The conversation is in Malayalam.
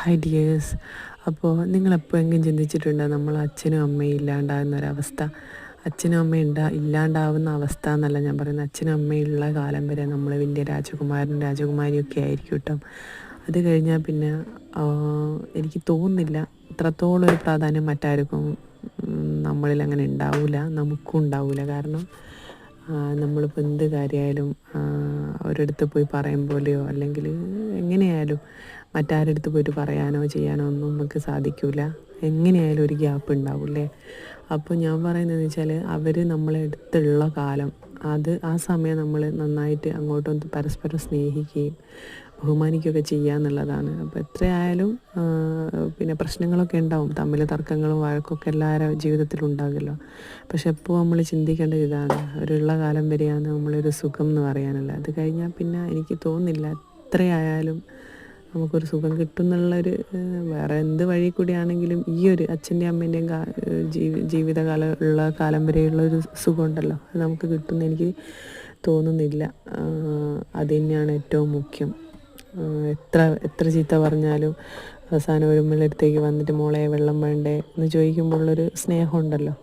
Hi dears. അപ്പോൾ നിങ്ങളെപ്പോഴെങ്കിലും ചിന്തിച്ചിട്ടുണ്ടോ നമ്മൾ അച്ഛനും അമ്മയും ഇല്ലാണ്ടാകുന്ന ഒരവസ്ഥ? അച്ഛനും അമ്മയും ഇല്ലാണ്ടാവുന്ന അവസ്ഥ എന്നല്ല ഞാൻ പറയുന്നത്, അച്ഛനും അമ്മയുള്ള കാലം വരെ നമ്മൾ വലിയ രാജകുമാരനും രാജകുമാരിയൊക്കെ ആയിരിക്കും കേട്ടോ. അത് കഴിഞ്ഞാൽ പിന്നെ എനിക്ക് തോന്നുന്നില്ല ഇത്രത്തോളം ഒരു പ്രാധാന്യം മറ്റാർക്കും നമ്മളിൽ അങ്ങനെ ഉണ്ടാവില്ല, നമുക്കും ഉണ്ടാവില്ല. കാരണം നമ്മളിപ്പോൾ എന്ത് കാര്യമായാലും അവരടുത്ത് പോയി പറയും പോലെയോ അല്ലെങ്കിൽ എങ്ങനെയായാലും മറ്റാരടുത്ത് പോയിട്ട് പറയാനോ ചെയ്യാനോ ഒന്നും നമുക്ക് സാധിക്കില്ല. എങ്ങനെയായാലും ഒരു ഗ്യാപ്പ് ഉണ്ടാവില്ലേ. അപ്പോൾ ഞാൻ പറയുന്നതെന്ന് വെച്ചാൽ അവർ നമ്മളെ അടുത്തുള്ള കാലം, ആ സമയം നമ്മൾ നന്നായിട്ട് അങ്ങോട്ടൊന്ന് പരസ്പരം സ്നേഹിക്കുകയും ബഹുമാനിക്കുകയൊക്കെ ചെയ്യുക എന്നുള്ളതാണ്. അപ്പോൾ എത്രയായാലും പിന്നെ പ്രശ്നങ്ങളൊക്കെ ഉണ്ടാവും, തമ്മിൽ തർക്കങ്ങളും വഴക്കൊക്കെ എല്ലാവരുടെ ജീവിതത്തിലും ഉണ്ടാകുമല്ലോ. പക്ഷെ എപ്പോൾ നമ്മൾ ചിന്തിക്കേണ്ടത് ഇതാണ്, അവരുള്ള കാലം വരെയാണ് നമ്മളൊരു സുഖം എന്ന് പറയാനല്ല. അത് കഴിഞ്ഞാൽ പിന്നെ എനിക്ക് തോന്നുന്നില്ല എത്രയായാലും നമുക്കൊരു സുഖം കിട്ടും എന്നുള്ളൊരു, വേറെ എന്ത് വഴി കൂടിയാണെങ്കിലും ഈ ഒരു അച്ഛൻ്റെയും അമ്മേൻ്റെയും ജീവിതകാലം ഉള്ള കാലം വരെയുള്ളൊരു സുഖമുണ്ടല്ലോ, അത് നമുക്ക് കിട്ടുമെന്ന് എനിക്ക് തോന്നുന്നില്ല. അത് തന്നെയാണ് ഏറ്റവും മുഖ്യം. എത്ര ചീത്ത പറഞ്ഞാലും അവസാനം ഒരു അടുത്തേക്ക് വന്നിട്ട് മോളെ വെള്ളം വേണ്ടേ എന്ന് ചോദിക്കുമ്പോഴുള്ളൊരു സ്നേഹമുണ്ടല്ലോ,